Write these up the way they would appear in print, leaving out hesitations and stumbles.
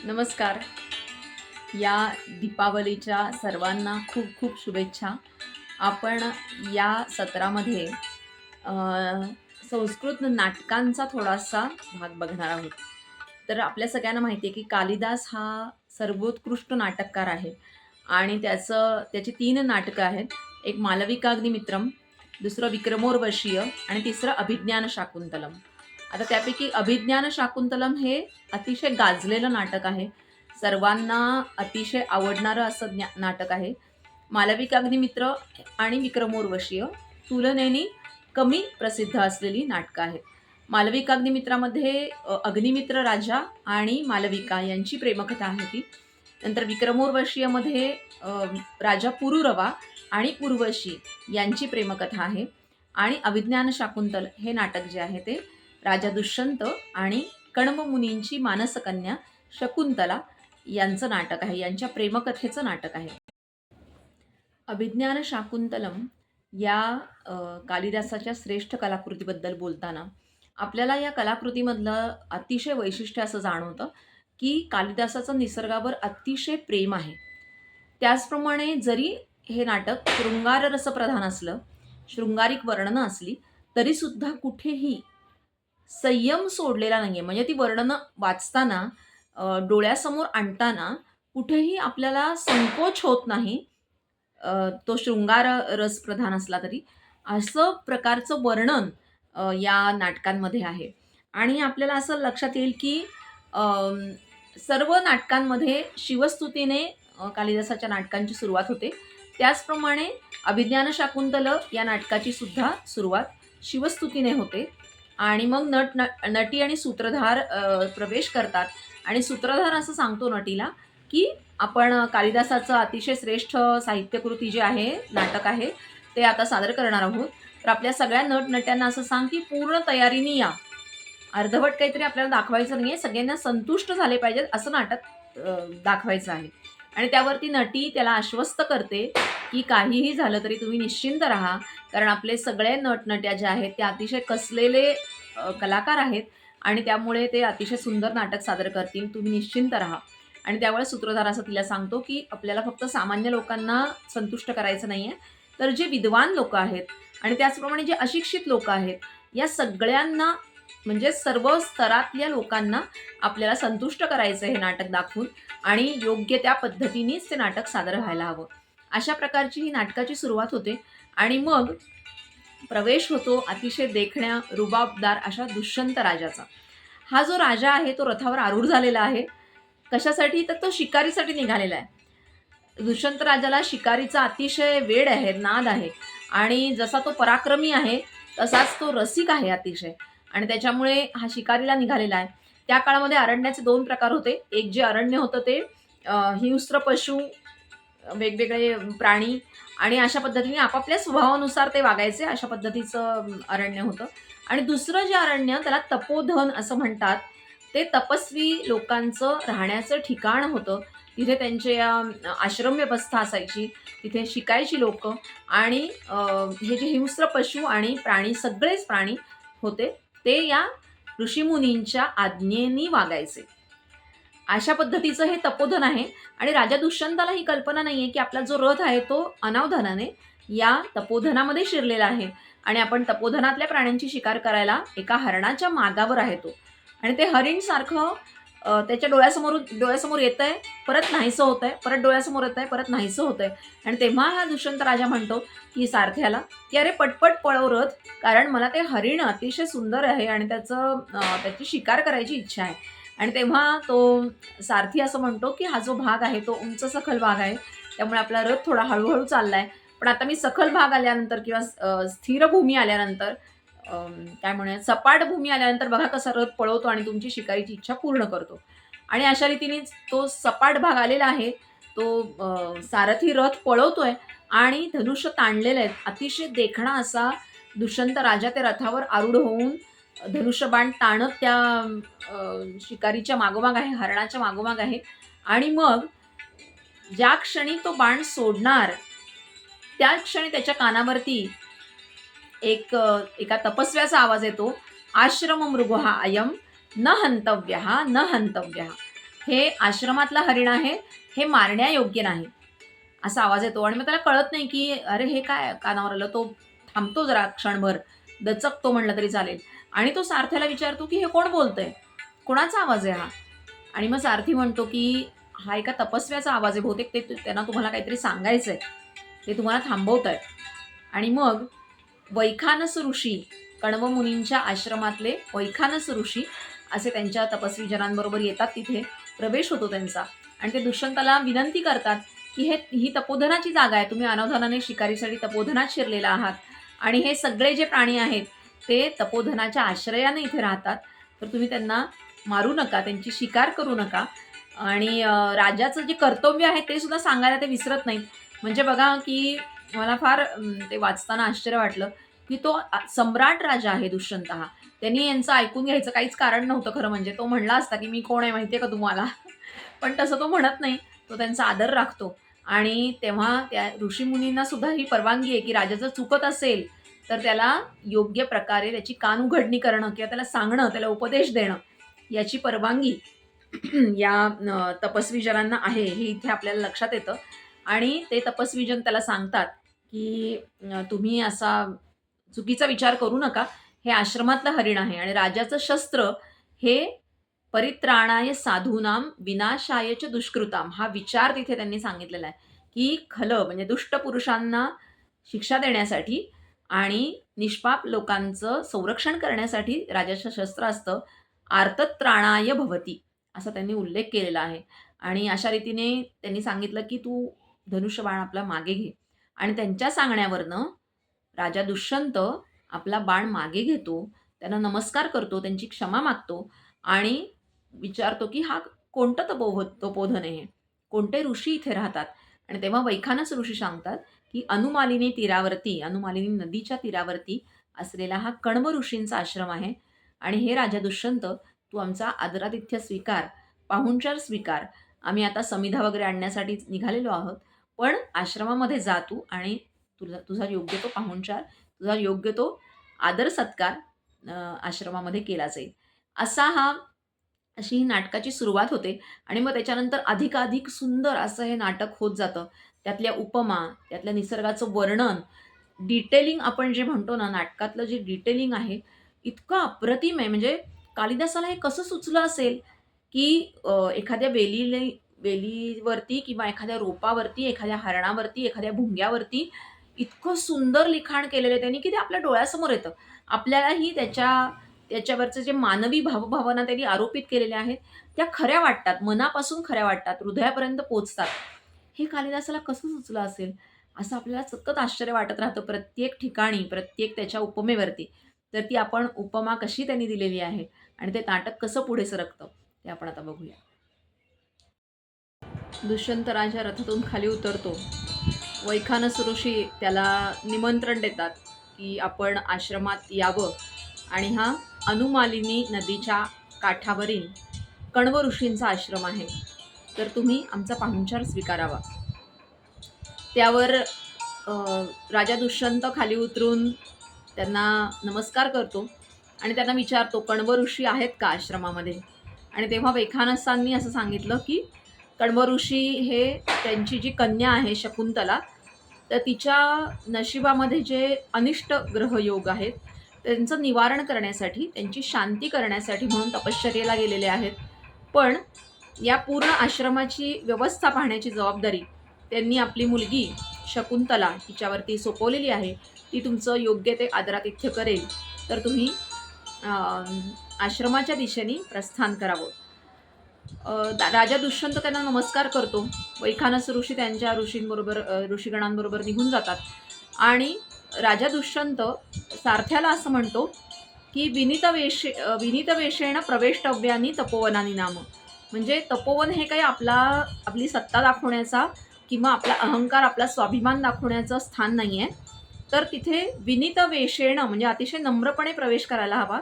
नमस्कार. या दीपावलीच्या सर्वांना खूप खूप शुभेच्छा. आपण या सत्रामध्ये अ, संस्कृत नाटकांचा थोडासा भाग बघणार आहोत. तर आपल्या सगळ्यांना माहिती आहे की कालिदास हा सर्वोत्कृष्ट नाटककार आहे आणि त्याची 3 नाटकं आहेत. एक मालविकाग्निमित्रम, दुसरं विक्रमोर्वशीय आणि तिसरं अभिज्ञान शाकुंतलम. आता त्यापैकी अभिज्ञान शाकुंतलम हे अतिशय गाजलेलं नाटक आहे. सर्वांना अतिशय आवडणारं असं नाटक आहे. मालविकाग्निमित्र आणि विक्रमोर्वशीय तुलनेने कमी प्रसिद्ध असलेली नाटकं आहेत. मालविकाग्निमित्रामध्ये अग्निमित्र राजा आणि मालविका यांची प्रेमकथा आहे ती. नंतर विक्रमोर्वशीयमध्ये अ, राजा पुरुरवा आणि उर्वशी यांची प्रेमकथा आहे. आणि अभिज्ञान शाकुंतल हे नाटक जे आहे ते राजा दुष्यंत आणि कण्व मुनींची मानसकन्या शकुंतला यांचं नाटक आहे, यांच्या प्रेमकथेचं नाटक आहे. अभिज्ञान शाकुंतलम या कालिदासाच्या श्रेष्ठ कलाकृतीबद्दल बोलताना आपल्याला या कलाकृतीमधलं अतिशय वैशिष्ट्य असं जाणवतं की कालिदासाचं निसर्गावर अतिशय प्रेम आहे. त्याचप्रमाणे जरी हे नाटक शृंगार रसप्रधान असलं, शृंगारिक वर्णनं असली, तरीसुद्धा कुठेही संयम सोडलेला नाहीये. म्हणजे ती वर्णनं वाचताना डोळ्यासमोर आणताना कुठेही आपल्याला संकोच होत नाही. तो शृंगार रस प्रधान असला तरी, असं प्रकारचं वर्णन या नाटकांमध्ये आहे. आणि आपल्याला असं लक्षात येईल की सर्व नाटकांमध्ये शिवस्तुतीने कालिदासाच्या नाटकांची सुरुवात होते. त्याचप्रमाणे अभिज्ञान शाकुंतल या नाटकाची सुद्धा सुरुवात शिवस्तुतीने होते. आणि मग नटी आणि सूत्रधार प्रवेश करतात आणि सूत्रधार असं सांगतो नटीला की आपण कालिदासाचं अतिशय श्रेष्ठ साहित्यकृती जे आहे, नाटक आहे, ते आता सादर करणार आहोत. तर आपल्या सगळ्या नट-नट्यांना असं सांग की पूर्ण तयारीने या. अर्धवट काहीतरी आपल्याला दाखवायचं नाहीये, सगळ्यांना संतुष्ट झाले पाहिजेत असं नाटक दाखवायचं आहे. आणि त्यावरती नटी त्याला आश्वस्त करते की काहीही झालं तरी तुम्ही निश्चिंत राहा, कारण आपले सगळे नट-नट्या जे आहेत ते अतिशय कसलेले कलाकार आहेत आणि त्यामुळे ते अतिशय सुंदर नाटक सादर करतील. तुम्ही निश्चिंत राहा. आणि त्यावेळेस सूत्रधार असं तिला सांगतो की आपल्याला फक्त सामान्य लोकांना संतुष्ट करायचं नाहीये, तर जे विद्वान लोकं आहेत आणि त्याचप्रमाणे जे अशिक्षित लोकं आहेत, या सगळ्यांना म्हणजे सर्व स्तरातल्या लोकांना आपल्याला संतुष्ट करायचं हे नाटक दाखवून आणि योग्य त्या पद्धतीनेच ते नाटक सादर व्हायला हवं. अशा प्रकारची ही नाटकाची सुरुवात होते आणि मग प्रवेश होतो अतिशय देखण्या, रुबाबदार अशा दुष्यंत राजाचा. हा जो राजा आहे तो रथावर आरूढ झालेला आहे. कशासाठी? तर तो शिकारीसाठी निघालेला आहे. दुष्यंत राजाला शिकारीचा अतिशय वेड आहे, नाद आहे आणि जसा तो पराक्रमी आहे, तसाच तो रसिक आहे अतिशय आणि त्याच्यामुळे हा शिकारीला निघालेला आहे. त्या काळामध्ये अरण्याचे 2 प्रकार होते. एक जे अरण्य होतं ते हिंस्र पशु, वेगवेगळे प्राणी आणि अशा पद्धतीने आपापल्या स्वभावानुसार ते वागायचे, अशा पद्धतीचं अरण्य होतं. आणि दुसरं जे अरण्य त्याला तपोधन असं म्हणतात. ते तपस्वी लोकांचं राहण्याचं ठिकाण होतं. तिथे त्यांचे आश्रम व्यवस्था असायची. तिथे शिकायची लोकं आणि हे जे हिंस्र पशु आणि प्राणी सगळेच प्राणी होते, ते या ऋषीमुनींच्या आज्ञेनी वागायचे. अशा पद्धतीचं हे तपोधन आहे आणि राजा दुष्यंताला ही कल्पना नाहीये की आपला जो रथ आहे तो अनावधानाने या तपोधनामध्ये शिरलेला आहे आणि आपण तपोधनातल्या प्राण्यांची शिकार करायला एका हरणाच्या मागावर आहे तो. आणि ते हरिण सारखं त्याच्या डोळ्यासमोर येतंय, परत नाहीसं होतंय, परत डोळ्यासमोर येतंय, परत नाहीसं होतंय. आणि तेव्हा हा दुष्यंत राजा म्हणतो की सारथ्याला की "अरे पटपट पळव रथ, कारण मला ते हरिण अतिशय सुंदर आहे आणि त्याची शिकार करायची इच्छा आहे." आणि तेव्हा तो सारथी असं म्हणतो की "हा जो भाग आहे तो उंच सखल भाग आहे, त्यामुळे आपला रथ थोडा हळू चाललाय. पण आता मी सखल भाग आल्यानंतर किंवा स्थिर भूमी आल्यानंतर काय म्हणूया सपाट भूमी आल्यानंतर बघा कसा रथ पळवतो आणि तुमची शिकारीची इच्छा पूर्ण करतो." आणि अशा रीतीने तो सपाट भाग आलेला आहे. तो सारथी रथ पळवतोय आणि धनुष्य ताणलेले आहेत. अतिशय देखणा असा दुष्यंत राजा त्या रथावर आरूढ होऊन धनुष्यबाण ताणत त्या शिकारीच्या मागोमाग आहे, हरणाच्या मागोमाग आहे. आणि मग ज्या क्षणी तो बाण सोडणार, त्याच क्षणी त्याच्या कानावरती एका तपस्व्याचा आवाज येतो, "आश्रम मृगः अयं न हंतव्यः, न हंतव्यः." हे आश्रमातलं हरिण आहे, हे मारण्यायोग्य नाही. असा आवाज येतो आणि मग त्याला कळत नाही, की अरे हे काय कानावर आलं. तो थांबतो जरा क्षणभर, दचकतो म्हणलं तरी चालेल आणि तो सारथ्याला विचारतो, की "हे कोण बोलतंय? कोणाचा आवाज आहे हा?" आणि मग सारथी म्हणतो, की "हा एका तपस्व्याचा आवाज आहे. बहुतेक ते त्यांना तुम्हाला काहीतरी सांगायचंय. ते तुम्हाला थांबवतायत." आणि मग वैखानस ऋषी, कण्व मुनींच्या आश्रमातले वैखानस ऋषी असे त्यांच्या तपस्वी जनांबरोबर येतात तिथे. प्रवेश होतो त्यांचा आणि ते दुष्यंताला विनंती करतात, की ही तपोधनाची जागा आहे. तुम्ही अनावधानाने शिकारीसाठी तपोधनात शिरलेला आहात आणि हे सगळे जे प्राणी आहेत, ते तपोधनाच्या आश्रयाने इथे राहतात. तर तुम्ही त्यांना मारू नका, त्यांची शिकार करू नका आणि राजाचं जे कर्तव्य आहे ते सुद्धा सांगायला ते विसरत नाहीत. म्हणजे बघा, की मला फार ते वाचताना आश्चर्य वाटलं, की तो सम्राट राजा आहे दुष्यंत हा. त्यांनी यांचं ऐकून घ्यायचं काहीच कारण नव्हतं खरं म्हणजे. तो म्हणला असता, की "मी कोण आहे माहिती आहे का तुम्हाला?" पण तसं तो म्हणत नाही. तो त्यांचा आदर राखतो आणि तेव्हा त्या ऋषीमुनींना सुद्धा ही परवानगी आहे, की राजा जर चुकत असेल, तर त्याला योग्य प्रकारे त्याची कानउघडणी करणं किंवा त्याला सांगणं, त्याला उपदेश देणं याची परवानगी या तपस्वी जनांना आहे, हे इथे आपल्याला लक्षात येतं आणि ते तपस्वी जन त्याला सांगतात, की तुम्ही असा चुकीचा विचार करू नका. हे आश्रमातलं हरिण आहे आणि राजाचं शस्त्र हे परित्राणाय साधूनाम विनाशाय च दुष्कृताम हा विचार तिथे त्यांनी सांगितलेला आहे, की खलं म्हणजे दुष्ट पुरुषांना शिक्षा देण्यासाठी आणि निष्पाप लोकांचं संरक्षण करण्यासाठी राजाचं शस्त्र असतं. आर्तत्राणाय भवती असा त्यांनी उल्लेख केलेला आहे आणि अशा रीतीने त्यांनी सांगितलं, की "तू धनुष्यबाण आपला मागे घे." आणि त्यांच्या सांगण्यावरनं राजा दुष्यंत आपला बाण मागे घेतो, त्यांना नमस्कार करतो, त्यांची क्षमा मागतो आणि विचारतो, की हा कोणतं तपोधन आहे हे? कोणते ऋषी इथे राहतात? आणि तेव्हा वैखानस ऋषी सांगतात, की अनुमालिनी तीरावरती, अनुमालिनी नदीच्या तीरावरती असलेला हा कण्व ऋषींचा आश्रम आहे आणि हे राजा दुष्यंत, तू आमचा आदरातिथ्य स्वीकार, पाहुणचार स्वीकार. आम्ही आता समिधा वगैरे आणण्यासाठी निघालेलो आहोत. पण आश्रमामध्ये जा तू आणि तुझा योग्य तो पाहुणचार, तुझा योग्य तो आदर सत्कार आश्रमामध्ये केला जाईल. असा हा अशी ही नाटकाची सुरुवात होते आणि मग त्याच्यानंतर अधिकाधिक सुंदर असं हे नाटक होत जातं. त्यातल्या उपमा, त्यातल्या निसर्गाचं वर्णन, डिटेलिंग आपण जे म्हणतो ना, नाटकातलं जे डिटेलिंग आहे, इतकं अप्रतिम आहे. म्हणजे कालिदासाला हे कसं सुचलं असेल, की एखाद्या वेलीवरती किंवा एखाद्या रोपावरती, एखाद्या हरणावरती, एखाद्या भुंग्यावरती इतकं सुंदर लिखाण केलेलं आहे त्यांनी, की ते आपल्या डोळ्यासमोर येतं. आपल्यालाही त्याच्यावरचे जे मानवी भावभावना त्यांनी आरोपित केलेल्या आहेत, त्या खऱ्या वाटतात, मनापासून खऱ्या वाटतात, हृदयापर्यंत पोहोचतात. हे कालिदासाला कसं सुचलं असेल? असं आपल्याला सतत आश्चर्य वाटत राहतं प्रत्येक ठिकाणी, प्रत्येक त्याच्या उपमेवरती. तर ती आपण उपमा कशी त्यांनी दिलेली आहे आणि ते नाटक कसं पुढे सरकतं, ते आपण आता बघूया. दुष्यंत राजा रथातून खाली उतरतो. वैखानस ऋषी त्याला निमंत्रण देतात, की आपण आश्रमात यावं आणि हा अनुमालिनी नदीच्या काठावरील कण्व ऋषींचा आश्रम आहे. तर तुम्ही आमचा पाहुणचार स्वीकारावा. त्यावर अ, राजा दुष्यंत खाली उतरून त्यांना नमस्कार करतो आणि त्यांना विचारतो, "कण्व ऋषी आहेत का आश्रमामध्ये?" आणि तेव्हा वैखानसांनी असं सांगितलं, की कण्व ऋषी हे त्यांची जी कन्या आहे शकुंतला, तर तिच्या नशिबामध्ये जे अनिष्ट ग्रहयोग आहेत, त्यांचं निवारण करण्यासाठी, त्यांची शांती करण्यासाठी म्हणून तपश्चर्येला गेलेले आहेत. पण या पूर्ण आश्रमाची व्यवस्था पाहण्याची जबाबदारी त्यांनी आपली मुलगी शकुंतला हिच्यावरती सोपवलेली आहे. ती तुमचं योग्य ते आदरातिथ्य करेल. तर तुम्ही आश्रमाच्या दिशेने प्रस्थान करावं. राजा दुष्यंत त्यांना नमस्कार करतो. वैखानस ऋषी त्यांच्या ऋषीगणांबरोबर निघून जातात आणि राजा दुष्यंत सारथ्याला असं म्हणतो, की विनीतवेषेण प्रवेष्टव्यानी तपोवनानी नाम. म्हणजे तपोवन हे काही आपली सत्ता दाखवण्याचा किंवा आपला अहंकार, आपला स्वाभिमान दाखवण्याचं स्थान नाही आहे. तर तिथे विनीतवेषेण म्हणजे अतिशय नम्रपणे प्रवेश करायला हवा.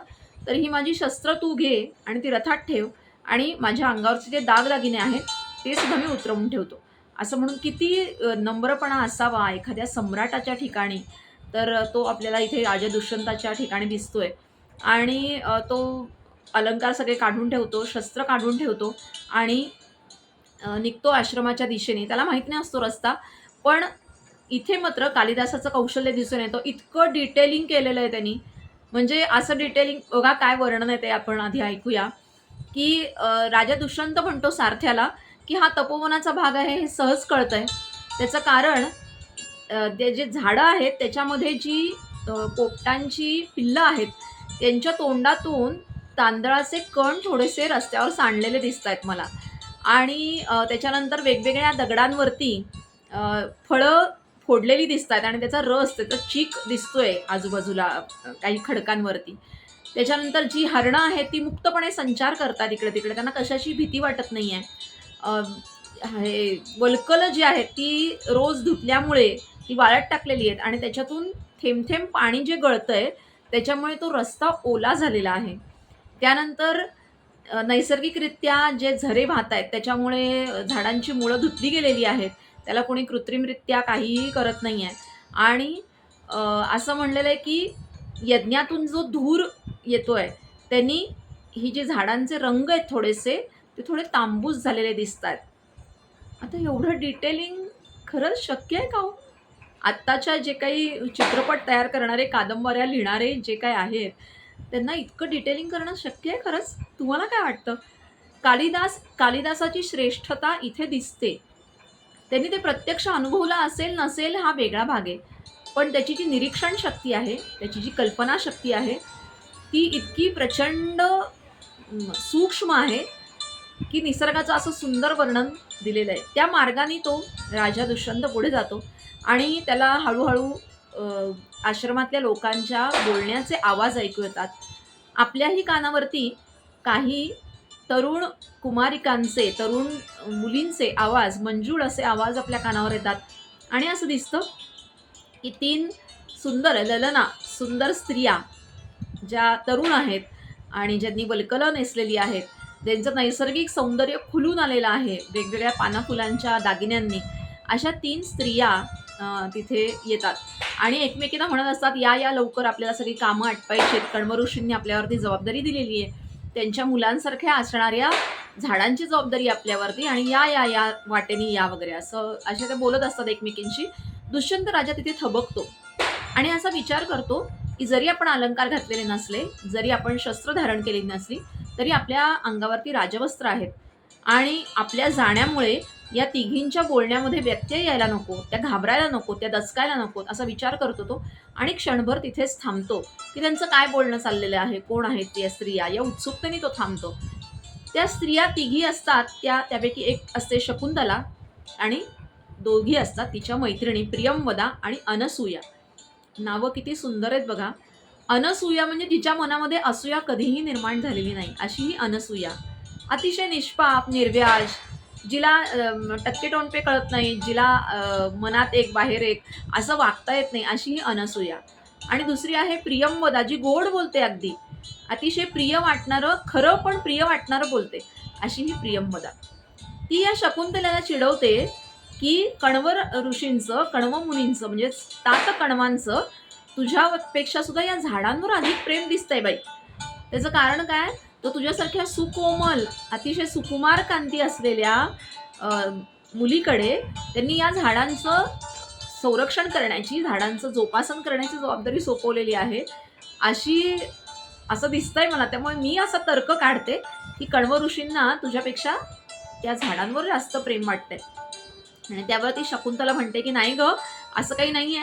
तर ही माझी शस्त्र तू घे आणि ती रथात ठेव आणि माझ्या अंगावरचे जे दागदागिने आहेत, ते सुद्धा मी उतरवून ठेवतो. असं म्हणून किती नम्रपणा असावा एखाद्या सम्राटाच्या ठिकाणी, तर तो आपल्याला इथे राजा दुष्यंताच्या ठिकाणी दिसतोय आणि तो अलंकार सगळे काढून ठेवतो, शस्त्र काढून ठेवतो आणि निघतो आश्रमाच्या दिशेने. त्याला माहीत नाही असतो रस्ता. पण इथे मात्र कालिदासाचं कौशल्य दिसून येतं. इतकं डिटेलिंग केलेलं आहे त्यांनी. म्हणजे असं डिटेलिंग बघा काय वर्णन आहे ते आपण आधी ऐकूया, की राजा दुष्यंत म्हणतो सारथ्याला, की हा तपोवनाचा भाग आहे हे सहज कळतंय. त्याचं कारण ते जे झाडं आहेत त्याच्यामध्ये जी पोपटांची पिल्लं आहेत, त्यांच्या तोंडातून तांदळाचे कण थोडेसे रस्त्यावर सांडलेले दिसतायत मला. आणि त्याच्यानंतर वेगवेगळ्या दगडांवरती फळं फोडलेली दिसतायत आणि त्याचा रस, त्याचा चीक दिसतोय आजूबाजूला काही खडकांवरती. त्याच्यानंतर जी हरणं आहेत ती मुक्तपणे संचार करतात इकडे-तिकडे. त्यांना कशाची भीती वाटत नाहीये. अ, हे वल्कलं जी आहेत ती रोज धुतल्यामुळे ती वाळत टाकलेली आहेत आणि त्याच्यातून थेंब-थेंब पाणी जे गळतंय त्याच्यामुळे तो रस्ता ओला झालेला आहे. त्यानंतर नैसर्गिकरित्या जे झरे वाहत आहेत त्याच्यामुळे झाडांची मुळं धुतली गेलेली आहेत. त्याला कोणी कृत्रिमरित्या काहीही करत नाहीये. आणि अ, असं म्हणलेलं आहे की यज्ञातून जो धूर येतोय त्यांनी ही जी झाडांचे रंग आहेत थोडेसे, ते थोडे तांबूस झालेले दिसतायत. आता एवढं डिटेलिंग खरंच शक्य आहे का हो? आत्ताच्या जे काही चित्रपट तयार करणारे, कादंबऱ्या लिहिणारे जे काही आहेत, त्यांना इतकं डिटेलिंग करणं शक्य आहे खरंच? तुम्हाला काय वाटतं? कालिदासाची श्रेष्ठता इथे दिसते. त्यांनी ते प्रत्यक्ष अनुभवलं असेल, नसेल हा वेगळा भाग आहे. पण त्याची जी निरीक्षण शक्ती आहे, त्याची जी कल्पनाशक्ती आहे, ती इतकी प्रचंड सूक्ष्म आहे, की निसर्गाचं असं सुंदर वर्णन दिलेलं आहे. त्या मार्गाने तो राजा दुष्यंत पुढे जातो आणि त्याला हळू-हळू आश्रमातल्या लोकांच्या बोलण्याचे आवाज ऐकू येतात. आपल्याही कानावरती काही तरुण कुमारिकांचे, तरुण मुलींचे आवाज, मंजूळ असे आवाज आपल्या कानावर येतात आणि असं दिसतं, की 3 सुंदर ललना, सुंदर स्त्रिया ज्या तरुण आहेत आणि ज्यांनी वल्कलं नेसलेली आहेत, ज्यांचं नैसर्गिक सौंदर्य खुलून आलेलं आहे वेगवेगळ्या पानाफुलांच्या दागिन्यांनी, अशा 3 स्त्रिया तिथे येतात आणि एकमेकींना म्हणत असतात, "या, या लवकर आपल्याला सगळी कामं आटपायची आहेत. कण्वऋषींनी आपल्यावरती जबाबदारी दिलेली आहे. त्यांच्या मुलांसारख्या असणाऱ्या झाडांची जबाबदारी आपल्यावरती आणि या, या, या वाटेने या" वगैरे असं अशा त्या बोलत असतात एकमेकींशी. दुष्यंत राजा तिथे थबकतो आणि असा विचार करतो, की जरी आपण अलंकार घातलेले नसले, जरी आपण शस्त्र धारण केलेली नसली, तरी आपल्या अंगावरती राजवस्त्र आहेत आणि आपल्या जाण्यामुळे या तिघींच्या बोलण्यामध्ये व्यत्यय यायला नको, त्या घाबरायला नको, त्या दचकायला नकोत, असा विचार करतो तो आणि क्षणभर तिथेच थांबतो, की त्यांचं काय बोलणं चाललेलं आहे, कोण आहेत त्या स्त्रिया, या उत्सुकतेने तो थांबतो. त्या स्त्रिया तिघी असतात, त्यापैकी एक असते शकुंतला आणि दोघी असतात तिच्या मैत्रिणी प्रियंवदा आणि अनसूया. नावं किती सुंदर आहेत बघा. अनसूया म्हणजे तिच्या मनामध्ये असूया कधीही निर्माण झालेली नाही, अशी ही अनसूया. अतिशय निष्पाप, निर्व्याज, जिला टक्के-टोणपे कळत नाही, जिला मनात एक बाहेर एक असं वागता येत नाही, अशी ही अनसूया. आणि दुसरी आहे प्रियंवदा, जी गोड बोलते अगदी. अतिशय प्रिय वाटणारं, खरं पण प्रिय वाटणारं बोलते, अशी ही प्रियंवदा. ती या शकुंतलेला चिडवते, की कण्व ऋषींचं, कण्व मुनींचं म्हणजे 7 कण्वांचं तुझ्यापेक्षा सुद्धा या झाडांवर अधिक प्रेम दिसतंय बाई. त्याचं कारण काय? तर तुझ्यासारख्या सुकोमल, अतिशय सुकुमार कांती असलेल्या अ, मुलीकडे त्यांनी या झाडांचं संरक्षण करण्याची, झाडांचं जोपासन करण्याची जबाबदारी सोपवलेली आहे. अशी असं दिसतंय मला. त्यामुळे मी असा तर्क काढते, की कण्व ऋषींना तुझ्यापेक्षा त्या झाडांवर जास्त प्रेम वाटतंय. आणि त्यावर ती शकुंतला म्हणते, की "नाही गं, असं काही नाहीये.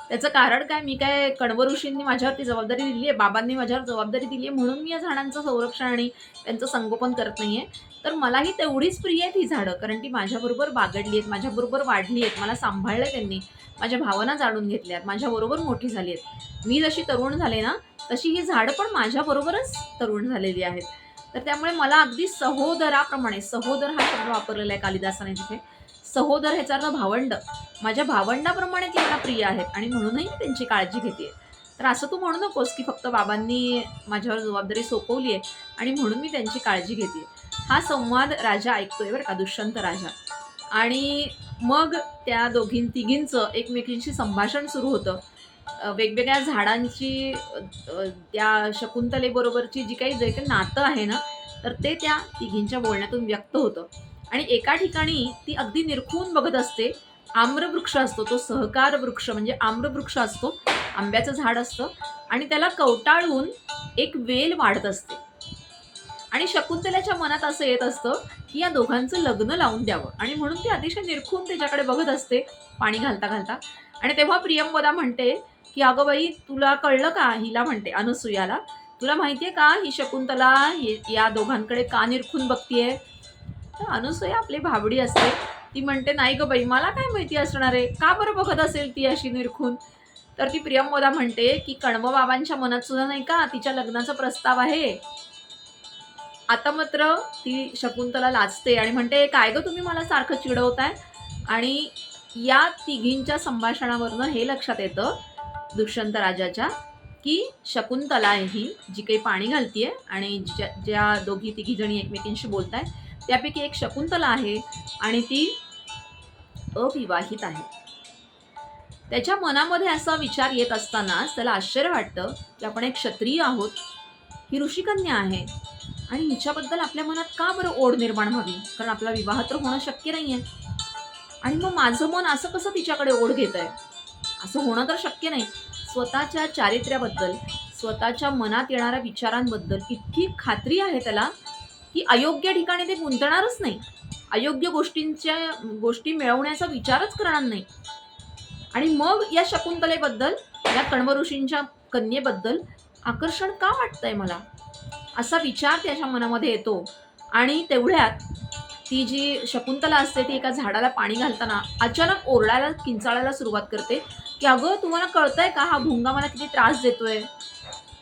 त्याचं कारण काय? मी काय कण्व ऋषींनी माझ्यावरती जबाबदारी दिली आहे, बाबांनी माझ्यावर जबाबदारी दिली आहे म्हणून मी या झाडांचं संरक्षण आणि त्यांचं संगोपन करत नाहीये. तर मलाही तेवढीच प्रिय आहेत ही झाडं, कारण ती माझ्याबरोबर बागडली आहेत, माझ्याबरोबर वाढली आहेत, मला सांभाळलंय त्यांनी, माझ्या भावना जाणून घेतल्यात, माझ्याबरोबर मोठी झाली आहेत. मी जशी तरुण झाले ना, तशी ही झाडं पण माझ्याबरोबरच तरुण झालेली आहेत. तर त्यामुळे मला अगदी सहोदराप्रमाणे, सहोदर हा शब्द वापरलेला आहे कालिदासाने तिथे. सहोदर ह्याचा अर्थ भावंड. माझ्या भावंडाप्रमाणे ती मला प्रिय आहेत आणि म्हणूनही मी त्यांची काळजी घेते. तर असं तू म्हणू नकोस, की फक्त बाबांनी माझ्यावर जबाबदारी सोपवली आहे आणि म्हणून मी त्यांची काळजी घेते. हा संवाद राजा ऐकतोय बरं का, दुष्यंत राजा. आणि मग त्या तिघींचं एकमेकींशी संभाषण सुरू होतं. वेगवेगळ्या झाडांची त्या शकुंतलेबरोबरची जे काही नातं आहे ना, तर ते त्या तिघींच्या बोलण्यातून व्यक्त होतं. आणि एका ठिकाणी ती अगदी निरखून बघत असते. आम्रवृक्ष असतो, तो सहकार वृक्ष म्हणजे आम्रवृक्ष असतो, आंब्याचं झाड असतं आणि त्याला कवटाळून एक वेल वाढत असते. आणि शकुंतलेच्या मनात असं येत असतं, की या दोघांचं लग्न लावून द्यावं आणि म्हणून ती अतिशय निरखून त्याच्याकडे बघत असते, पाणी घालता-घालता. आणि तेव्हा प्रियंवदा म्हणते, की "अगं बाई, तुला कळलं का?" हिला म्हणते अनसूयाला, "तुला माहिती का ही शकुंतला या दोघांकडे का निरखून बघतीये?" तर अनसूया आपली भाबडी असते. ती म्हणते, "नाही गं बाई, मला काय माहिती असणार आहे. का बरं बघत असेल ती अशी निरखून?" तर ती प्रियंवदा म्हणते, की "कण्वबाबांच्या मनात सुद्धा नाही का तिच्या लग्नाचा प्रस्ताव आहे." आता मात्र ती शकुंतला लाजते आणि म्हणते, "काय गं तुम्ही मला सारखं चिडवताय?" आणि या तिघींच्या संभाषणावरनं हे लक्षात येतं दुष्यंत राजाच्या, की शकुंतला ही जी काही पाणी घालतीये आणि ज्या ज्या दोघी तिघी जणी एकमेकींशी बोलताय, त्यापैकी एक शकुंतला आहे आणि ती अविवाहित आहे. त्याच्या मनामध्ये असा विचार येत असतानाच त्याला आश्चर्य वाटतं, की आपण एक क्षत्रिय आहोत, ही ऋषिकन्या आहे आणि हिच्याबद्दल आपल्या मनात का बरं ओढ निर्माण व्हावी? कारण आपला विवाह तर होणं शक्य नाहीये. आणि मग माझं मन असं कसं तिच्याकडे ओढ घेतंय? असं होणं तर शक्य नाही. स्वतःच्या चारित्र्याबद्दल, स्वतःच्या मनात येणाऱ्या विचारांबद्दल इतकी खात्री आहे त्याला, की अयोग्य ठिकाणी ते गुंतणारच नाही. अयोग्य गोष्टी मिळवण्याचा विचारच करणार नाही. आणि मग या शकुंतलेबद्दल, या कण्व ऋषींच्या कन्येबद्दल आकर्षण का वाटतंय मला? असा विचार त्याच्या मनामध्ये येतो आणि तेवढ्यात ती जी शकुंतला असते ती एका झाडाला पाणी घालताना अचानक ओरडायला, किंचाळायला सुरुवात करते, की "अगं तुम्हाला कळतंय का हा भुंगा मला किती त्रास देतोय?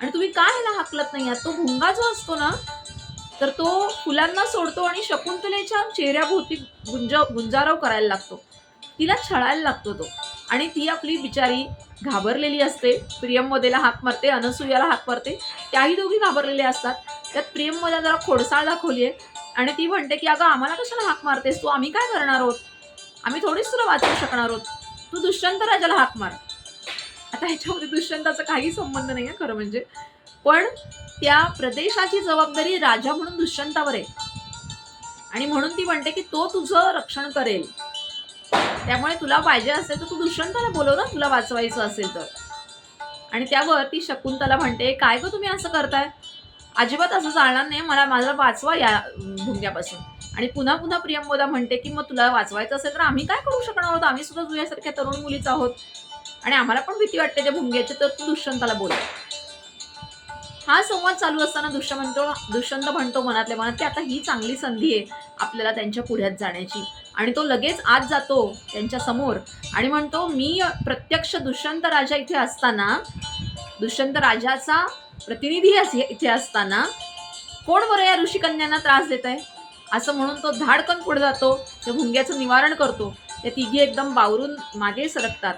आणि तुम्ही का ह्याला हाकलत नाही आहात?" तो भुंगा जो असतो ना, तर तो फुलांना सोडतो आणि शकुंतलेच्या चेहऱ्याभोवती गुंजारव करायला लागतो. तिला छळायला लागतो तो आणि ती आपली बिचारी घाबरलेली असते. प्रियंवदेला हाक मारते, अनसूयाला हाक मारते. त्याही दोघी घाबरलेल्या असतात. त्यात प्रियंवदा जरा खोडसाळ दाखवली आहे आणि ती म्हणते, की "अगं आम्हाला कशाला हाक मारतेस तू? आम्ही काय करणार आहोत? आम्ही थोडीच तुला वाचवू शकणार आहोत. तू दुष्यंत राजाला हाक मार." आता ह्याच्यामध्ये दुष्यंताचा काही संबंध नाही आहे खरं म्हणजे. पण त्या प्रदेशाची जबाबदारी राजा म्हणून दुष्यंतावर आहे आणि म्हणून ती म्हणते, की "तो तुझं रक्षण करेल. त्यामुळे तुला पाहिजे असेल तर तू दुष्यंताला बोलव ना, तुला वाचवायचं असेल तर." आणि त्यावर ती शकुंतला म्हणते, "काय गं तुम्ही असं करताय? अजिबात असं चालणार नाही. मला वाचवा या भुंग्यापासून." आणि पुन्हा पुन्हा प्रियंवदा म्हणते, की "मग तुला वाचवायचं असेल तर आम्ही काय करू शकणार आहोत? आम्ही सुद्धा तुझ्यासारख्या तरुण मुलीच आहोत आणि आम्हाला पण भीती वाटते त्या भुंग्याची, तर तू दुष्यंताला बोलव." हा संवाद चालू असताना दुष्यंत म्हणतो मनातल्या मनात, की आता ही चांगली संधी आहे आपल्याला त्यांच्या पुढ्यात जाण्याची. आणि तो लगेच आत जातो त्यांच्या समोर आणि म्हणतो, "मी प्रत्यक्ष दुष्यंत राजा इथे असताना, दुष्यंत राजाचा प्रतिनिधी इथे असताना कोण बरं या ऋषिकन्यांना त्रास देत आहे?" असं म्हणून तो धाडकन पुढे जातो, त्या भुंग्याचं निवारण करतो. त्या तिघी एकदम बावरून मागे सरकतात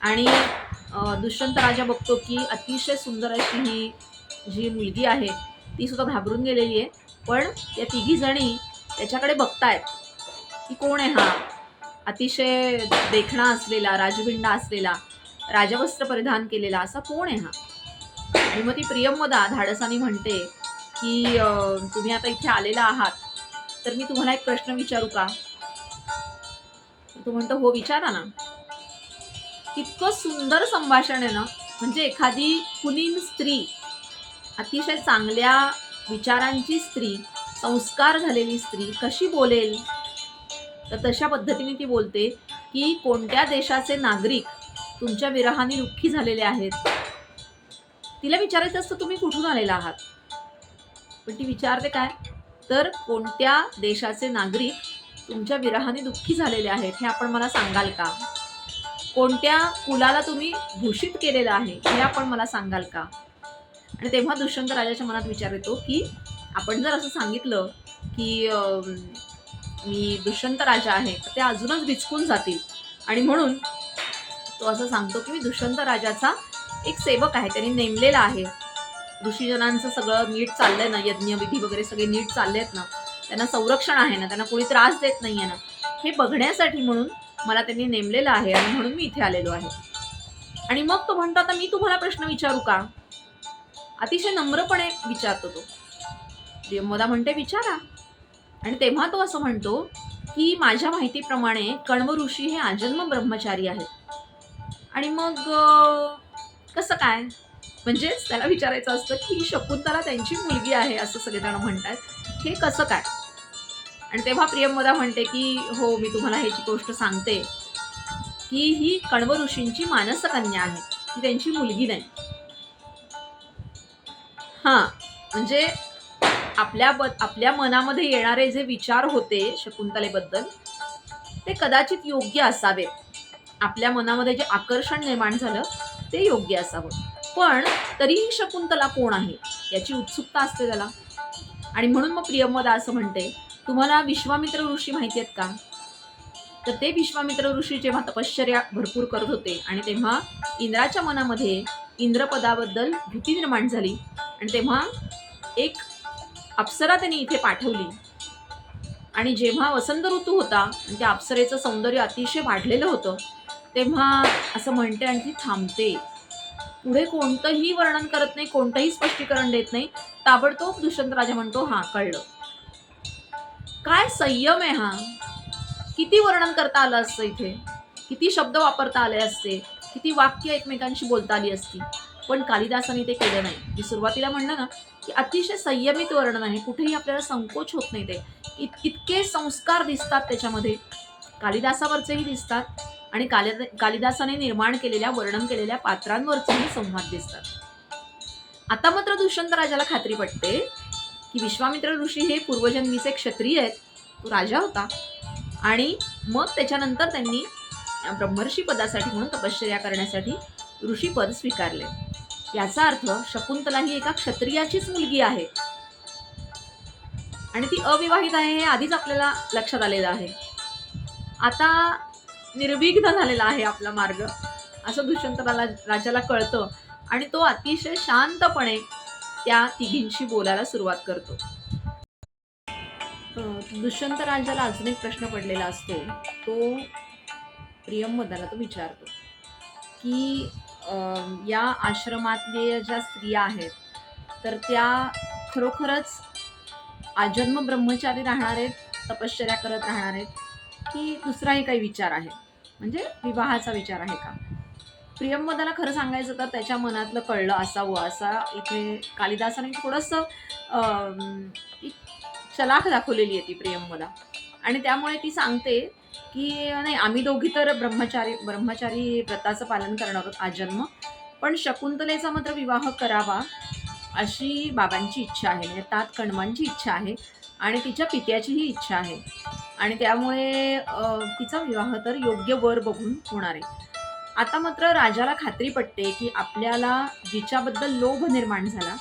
आणि दुष्यंत राजा बघतो, की अतिशय सुंदर अशी ही जी मुलगी आहे, ती सुद्धा घाबरून गेलेली आहे. पण त्या तिघी जणी त्याच्याकडे बघतायत, की कोण आहे हा? अतिशय देखणा असलेला, राजबिंडा असलेला, राजवस्त्र परिधान केलेला असा कोण आहे हा? आणि मग ती प्रियंवदा धाडसाने म्हणते, की "तुम्ही आता इथे आलेला आहात, तर मी तुम्हाला एक प्रश्न विचारू का?" तर तो म्हणतो, "हो, विचारा ना." इतकं सुंदर संभाषण आहे ना, म्हणजे एखादी कुलीन स्त्री, अतिशय चांगल्या विचारांची स्त्री, संस्कार झालेली स्त्री कशी बोलेल? तर तशा पद्धतीने ती बोलते, की "कोणत्या देशाचे नागरिक तुमच्या विरहाने दुःखी झालेले आहेत?" तिला विचारायचं असतं, "तुम्ही कुठून आलेला आहात?" पण ती विचारते काय? तर "कोणत्या देशाचे नागरिक तुमच्या विरहाने दुःखी झालेले आहेत, हे आपण मला सांगाल का? कोणत्या कुलाला तुम्ही भूषित केलेलं आहे, हे आपण मला सांगाल का?" आणि तेव्हा दुष्यंत राजाच्या मनात विचार येतो, की आपण जर असं सांगितलं, की मी दुष्यंत राजा आहे, तर ते अजूनच बिचकून जातील आणि म्हणून तो असं सांगतो, की मी दुष्यंत राजाचा एक सेवक आहे. त्यांनी नेमलेला आहे. ऋषीजनांचं सगळं नीट चाललंय ना, यज्ञविधी वगैरे सगळे नीट चाललेत ना, त्यांना संरक्षण आहे ना, त्यांना कोणी त्रास देत नाहीये ना, हे बघण्यासाठी म्हणून मला त्यांनी नेमलेलं आहे आणि म्हणून मी इथे आलेलो आहे. आणि मग तो म्हणतो, आता मी तुम्हाला प्रश्न विचारू का? अतिशय नम्रपणे विचारतो तो. प्रियंवदा म्हणते, विचारा. आणि तेव्हा तो असं म्हणतो, की माझ्या माहितीप्रमाणे कण्व ऋषी हे आजन्म ब्रह्मचारी आहेत. आणि मग कसं काय? म्हणजेच त्याला विचारायचं असतं, की शकुंतला त्यांची मुलगी आहे असं सगळेजण म्हणतायत. हे कसं काय? आणि तेव्हा प्रियंवदा म्हणते, की "हो, मी तुम्हाला ह्याची गोष्ट सांगते, की ही कण्व ऋषींची मानसकन्या आहे. ती त्यांची मुलगी नाही." हां, म्हणजे आपल्या मनामध्ये येणारे जे विचार होते शकुंतलेबद्दल, ते कदाचित योग्य असावेत. आपल्या मनामध्ये जे आकर्षण निर्माण झालं, ते योग्य असावं. पण तरीही शकुंतला कोण आहे? याची उत्सुकता असते त्याला. आणि म्हणून मग प्रियंवदा असं म्हणते, "तुम्हाला विश्वामित्र ऋषी माहिती आहेत का?" तर ते विश्वामित्र ऋषी जेव्हा तपश्चर्या भरपूर करत होते आणि तेव्हा इंद्राच्या मनामध्ये इंद्रपदाबद्दल भीती निर्माण झाली आणि तेव्हा एक अप्सरा त्यांनी इथे पाठवली. आणि जेव्हा वसंत ऋतू होता आणि त्या अप्सरेचं सौंदर्य अतिशय वाढलेलं होतं, तेव्हा असं म्हणते आणि ती थांबते. पुढे कोणतंही वर्णन करत नाही, कोणतंही स्पष्टीकरण देत नाही. ताबडतोब दुष्यंत राजा म्हणतो, "हां, कळलं." काय संयम आहे हा! किती वर्णन करता आलं असतं इथे, किती शब्द वापरता आले असते, किती वाक्य एकमेकांशी बोलता आली असती. पण कालिदासाने ते केलं नाही. मी सुरुवातीला म्हणलं ना, की अतिशय संयमित वर्णन आहे. कुठेही आपल्याला संकोच होत नाही ते. इतके संस्कार दिसतात त्याच्यामध्ये. कालिदासावरचेही दिसतात आणि कालिदासाने निर्माण केलेल्या, वर्णन केलेल्या पात्रांवरचेही संवाद दिसतात. आता मात्र दुष्यंत राजाला खात्री पटते, की विश्वामित्र ऋषी हे पूर्वजन्मीचे क्षत्रिय आहेत. तो राजा होता आणि मग त्याच्यानंतर त्यांनी ब्रह्मर्षी पदासाठी म्हणून तपश्चर्या करण्यासाठी ऋषीपद स्वीकारले. याचा अर्थ शकुंतला ही एका क्षत्रियाचीच मुलगी आहे आणि ती अविवाहित आहे हे आधीच आपल्याला लक्षात आलेलं आहे. आता निर्विघ्न झालेला आहे आपला मार्ग असं दुष्यंत राजाला कळतं आणि तो अतिशय शांतपणे त्या तिघींशी बोलायला सुरुवात करतो. दुष्यंत राजाला अजून एक प्रश्न पडलेला असतो. तो प्रियंवदाला तो विचारतो, की या आश्रमातल्या ज्या स्त्रिया आहेत, तर त्या खरोखरच आजन्म ब्रह्मचारी राहणार आहेत, तपश्चर्या करत राहणार आहेत, की दुसराही काही विचार आहे? म्हणजे विवाहाचा विचार आहे का? प्रियंवदाला खरं सांगायचं तर त्याच्या मनातलं कळलं असावं, असा इथे कालिदासाने थोडंसं ती चलाख दाखवलेली आहे ती प्रियंवदा. आणि त्यामुळे ती सांगते, की नाही, आम्ही दोघी तर ब्रह्मचारी व्रताचं पालन करणार आहोत आजन्म. पण शकुंतलेचा मात्र विवाह करावा अशी बाबांची इच्छा आहे, म्हणजे तात कण्वांची इच्छा आहे आणि तिच्या पित्याचीही इच्छा आहे. आणि त्यामुळे तिचा विवाह तर योग्य वर बघून होणार आहे. आता मात्र राजाला खात्री पटते, की आपल्याला जिच्याबद्दल लोभ निर्माण झाला,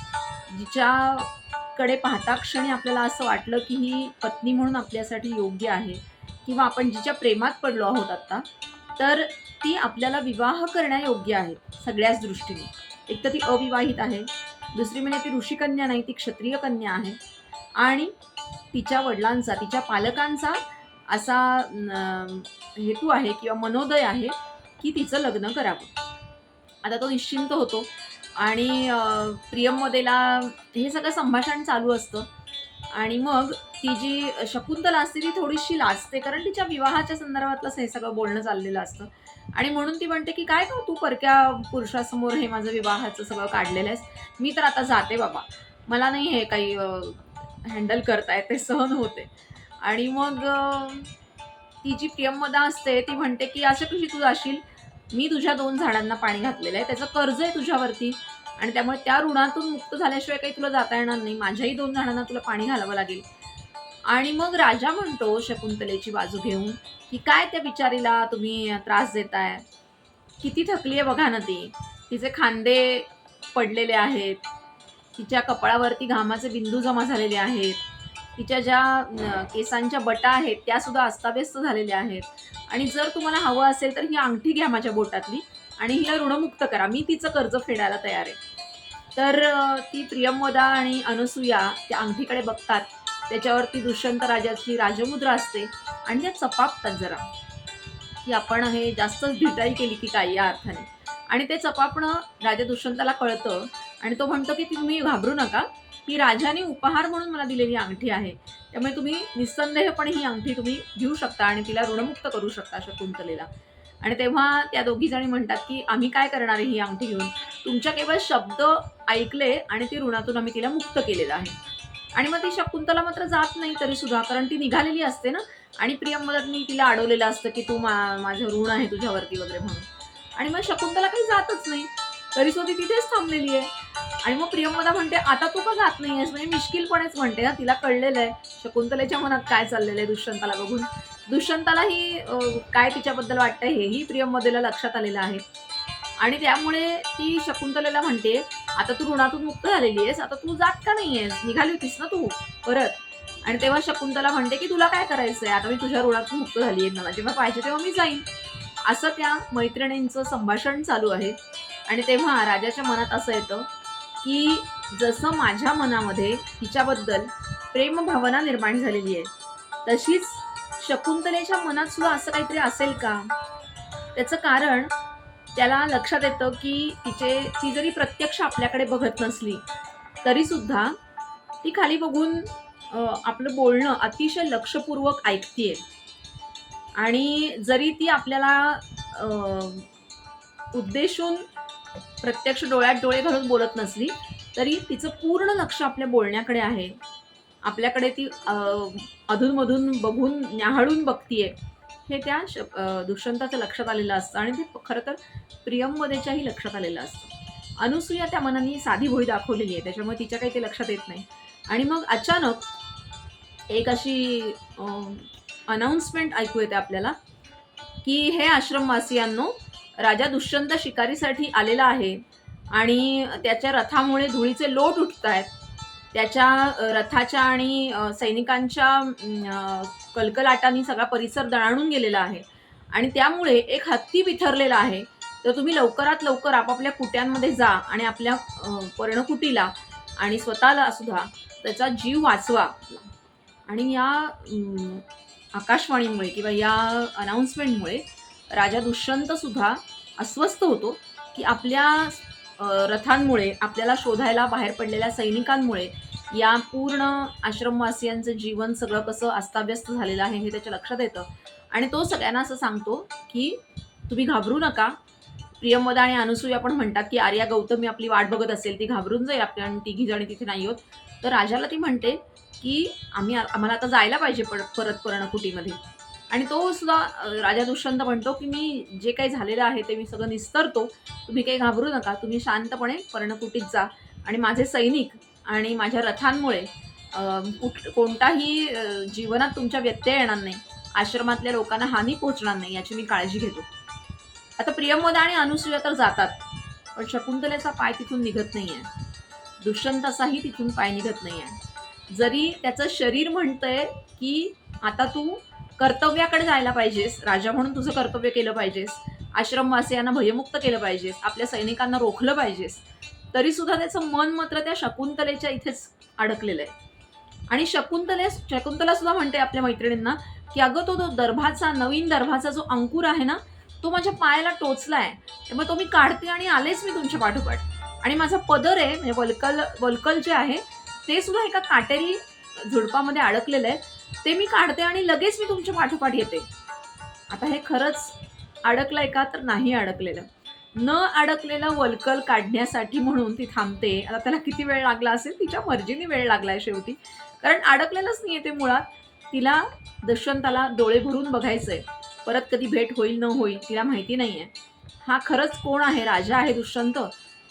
जिच्याकडे पाहता क्षणी आपल्याला असं वाटलं, की ही पत्नी म्हणून आपल्यासाठी योग्य आहे किंवा आपण जिच्या प्रेमात पडलो आहोत आत्ता, तर ती आपल्याला विवाह करण्यायोग्य आहे सगळ्याच दृष्टीने. एक तर ती अविवाहित आहे, दुसरी म्हणजे ती ऋषिकन्या नाही, ती क्षत्रिय कन्या आहे आणि तिच्या वडिलांचा, तिच्या पालकांचा असा हेतू आहे किंवा मनोदय आहे, की तिचं लग्न करावं. आता तो निश्चिंत होतो आणि प्रियंवदेला हे सगळं संभाषण चालू असतं आणि मग ती जी शकुंतला असते ती थोडीशी लाजते, कारण तिच्या विवाहाच्या संदर्भातलंच हे सगळं बोलणं चाललेलं असतं आणि म्हणून ती म्हणते, की "काय गं तू परक्या पुरुषासमोर हे माझं विवाहाचं सगळं काढलेलं आहेस? मी तर आता जाते बाबा. मला नाही हे काही हँडल करता येत, ते सहन होते." आणि मग ती जी प्रियंवदा असते ती म्हणते, की "असं कशी तू जाशील? मी तुझ्या 2 झाडांना पाणी घातलेलं आहे. त्याचं कर्ज आहे तुझ्यावरती आणि त्यामुळे त्या ऋणातून मुक्त झाल्याशिवाय काही तुला जाता येणार नाही. माझ्याही 2 झाडांना तुला पाणी घालावं लागेल." आणि मग राजा म्हणतो शकुंतलेची बाजू घेऊन, की "काय त्या बिचारीला तुम्ही त्रास देताय? किती थकली आहे बघा ना ती. तिचे खांदे पडलेले आहेत. तिच्या कपाळावरती घामाचे बिंदू जमा झालेले आहेत. तिच्या ज्या केसांच्या बटा आहेत त्यासुद्धा अस्ताव्यस्त झालेल्या आहेत. आणि जर तुम्हाला हवं असेल तर ही अंगठी घ्या माझ्या बोटातली आणि हिला ऋणमुक्त करा. मी तिचं कर्ज फेडायला तयार आहे." तर ती प्रियंवदा आणि अनसूया त्या अंगठीकडे बघतात. त्याच्यावरती दुष्यंत राजाची राजमुद्रा असते आणि त्या चपापतात जरा, की आपण हे जास्तच ढिटाई केली की काय या अर्थाने. आणि ते चपापणं राजा दुष्यंताला कळतं आणि तो म्हणतो की तुम्ही घाबरू नका, ही राजाने उपहार म्हणून मला दिलेली अंगठी आहे. त्यामुळे तुम्ही निस्संदेहपणे ही अंगठी तुम्ही घेऊ शकता आणि तिला ऋणमुक्त करू शकता शकुंतलेला. आणि तेव्हा त्या दोघी जणी म्हणतात की आम्ही काय करणार आहे ही अंगठी घेऊन? तुमच्या केवळ शब्द ऐकले आणि ती ऋणातून आम्ही तिला मुक्त केलेलं आहे. आणि मग ती शकुंतला मात्र जात नाही तरी सुद्धा, कारण ती निघालेली असते ना आणि प्रियंवदांनी तिला अडवलेलं असतं की तू माझं ऋण आहे तुझ्यावरती वगैरे म्हणून. आणि मग शकुंतला काही जातच नाही. तरी सुद्धा ती तिथेच थांबलेली आहे. आणि मग प्रियंवदा म्हणते, "आता तू का जात नाहीयेस?" म्हणजे मिश्किलपणेच म्हणते ना. तिला कळलेलं आहे शकुंतलेच्या मनात काय चाललेलं आहे दुष्यंताला बघून. दुष्यंतालाही काय तिच्याबद्दल वाटतंय हेही प्रियंवदेला लक्षात आलेलं आहे. आणि त्यामुळे ती शकुंतलेला म्हणते, "आता तू ऋणातून मुक्त झालेली आहेस. आता तू जात का नाहीयेस? निघाली होतीस ना तू परत." आणि तेव्हा शकुंतला म्हणते, की "तुला काय करायचंय? आता मी तुझ्या ऋणातून मुक्त झाली आहे. मला जेव्हा पाहिजे तेव्हा मी जाईन." असं त्या मैत्रिणींचं संभाषण चालू आहे. आणि तेव्हा राजाच्या मनात असं येतं, की जसं माझ्या मनामध्ये हिच्याबद्दल प्रेमभावना निर्माण झालेली आहे, तशीच शकुंतलेच्या मनात सुद्धा असं काहीतरी असेल का? त्याचं कारण त्याला लक्षात येतं, की ती जरी प्रत्यक्ष आपल्याकडे बघत नसली, तरीसुद्धा ती खाली बघून आपलं बोलणं अतिशय लक्षपूर्वक ऐकतीये. आणि जरी ती आपल्याला अ, उद्देशून प्रत्यक्ष डोळ्यात डोळे घालून बोलत नसली, तरी तिचं पूर्ण लक्ष आपल्या बोलण्याकडे आहे. आपल्याकडे ती अधूनमधून बघून न्याहाळून बघतीये. हे त्या दुष्यंताच्या लक्षात आलेलं असतं आणि ते खरं तर प्रियंवदेच्याही लक्षात आलेलं असतं. अनुसूया त्या मनाने साधी भोळी दाखवलेली आहे, त्याच्यामुळे तिच्या काही ते लक्षात येत नाही. आणि मग अचानक एक अशी अनाउन्समेंट ऐकू येते आपल्याला, की "हे आश्रमवासियांनो, राजा दुष्यंत शिकारीसाठी आलेला आहे आणि त्याच्या रथामुळे धुळीचे लोट उठतायत. त्याच्या रथाच्या आणि सैनिकांच्या कलकलाटाने सगळा परिसर दणाणून गेलेला आहे आणि त्यामुळे एक हत्ती बिथरलेला आहे. तर तुम्ही लवकरात लवकर आपापल्या कुट्यांमध्ये जा आणि आपल्या पर्णकुटीला आणि स्वतःला सुद्धा त्याचा जीव वाचवा." आणि या आकाशवाणीमुळे किंवा या अनाउन्समेंटमुळे राजा दुष्यंत सुद्धा अस्वस्थ होतो, की आपल्या रथांमुळे आपल्याला शोधायला बाहेर पडलेल्या सैनिकांमुळे या पूर्ण आश्रमवासियांचं जीवन सगळं कसं अस्ताव्यस्त झालेलं आहे हे त्याच्या लक्षात येतं. आणि तो सगळ्यांना असं सांगतो, की "तुम्ही घाबरू नका." प्रियंवदा आणि अनसूया पण म्हणतात, की "आर्या गौतमी आपली वाट बघत असेल, ती घाबरून जाईल, आपण तिघी जणी तिथे नाही आहोत." तर राजाला ती म्हणते, की आम्हाला आता जायला पाहिजे परत पर्णकुटीमध्ये. आणि तो सुद्धा राजा दुष्यंत म्हणतो, की "मी जे काही झालेलं आहे ते मी सगळं निस्तरतो. तुम्ही काही घाबरू नका. तुम्ही शांतपणे पर्णकुटीत जा आणि माझे सैनिक आणि माझ्या रथांमुळे कोणताही जीवनात तुमच्या व्यत्यय येणार नाही. आश्रमातल्या लोकांना हानी पोहोचणार नाही याची मी काळजी घेतो." आता प्रियंवदा आणि अनुसूया तर जातात, पण शकुंतलेचा पाय तिथून निघत नाहीये. दुष्यंताचाही तिथून पाय निघत नाहीये. जरी त्याचं शरीर म्हणतंय, की "आता तू कर्तव्याकडे जायला पाहिजेस, राजा म्हणून तुझं कर्तव्य केलं पाहिजेस, आश्रमवासियांना भयमुक्त केलं पाहिजेस, आपल्या सैनिकांना रोखलं पाहिजेस." तरी सुद्धा त्याचं मन मात्र त्या शकुंतलेच्या इथेच अडकलेलं आहे. आणि शकुंतला सुद्धा म्हणते आपल्या मैत्रिणींना, की "अगं तो नवीन दर्भाचा जो अंकुर आहे ना, तो माझ्या पायाला टोचलाय. त्यामुळे तो मी काढते आणि आलेच मी तुमच्या पाठोपाठ. आणि माझा पदर आहे म्हणजे वल्कल जे आहे, ते सुद्धा एका काटेरी झुडपामध्ये अडकलेलं आहे. ते मी काढते आणि लगेच मी तुमच्या पाठोपाठ येते." आता हे खरंच अडकलंय का? तर नाही अडकलेलं. न अडकलेलं वल्कल काढण्यासाठी म्हणून ती थांबते. आता त्याला किती वेळ लागला असेल? तिच्या मर्जीने वेळ लागलाय शेवटी. कारण अडकलेलंच नाहीये ते मुळात. तिला दुष्यंताला डोळे भरून बघायचंय. परत कधी भेट होईल न होईल तिला माहिती नाहीये. हा खरंच कोण आहे? राजा आहे दुष्यंत?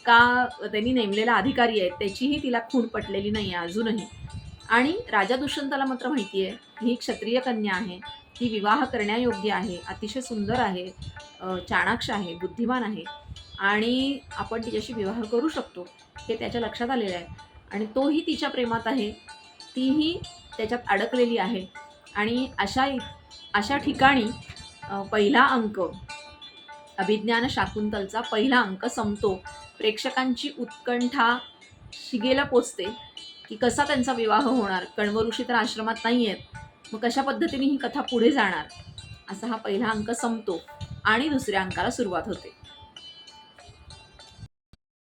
का त्यांनी नेमलेला अधिकारी आहे? त्याचीही तिला खूण पटलेली नाहीये अजूनही. आणि राजा दुष्यंताला मात्र माहिती आहे, ही क्षत्रिय कन्या आहे. ती विवाह करण्यायोग्य आहे, अतिशय सुंदर आहे, चाणाक्ष आहे, बुद्धिमान आहे आणि आपण तिच्याशी विवाह करू शकतो, हे त्याच्या लक्षात आलेलं आहे. आणि तोही तिच्या प्रेमात आहे, तीही त्याच्यात अडकलेली आहे. आणि अशा ठिकाणी पहिला अंक अभिज्ञान शाकुंतलचा पहिला अंक संपतो. प्रेक्षकांची उत्कंठा शिगेला पोचते, की कसा त्यांचा विवाह होणार. कण्व ऋषी तर आश्रमात नाही आहेत, मग कशा पद्धतीने ही कथा पुढे जाणार. असा हा पहिला अंक संपतो आणि दुसऱ्या अंकाला सुरुवात होते.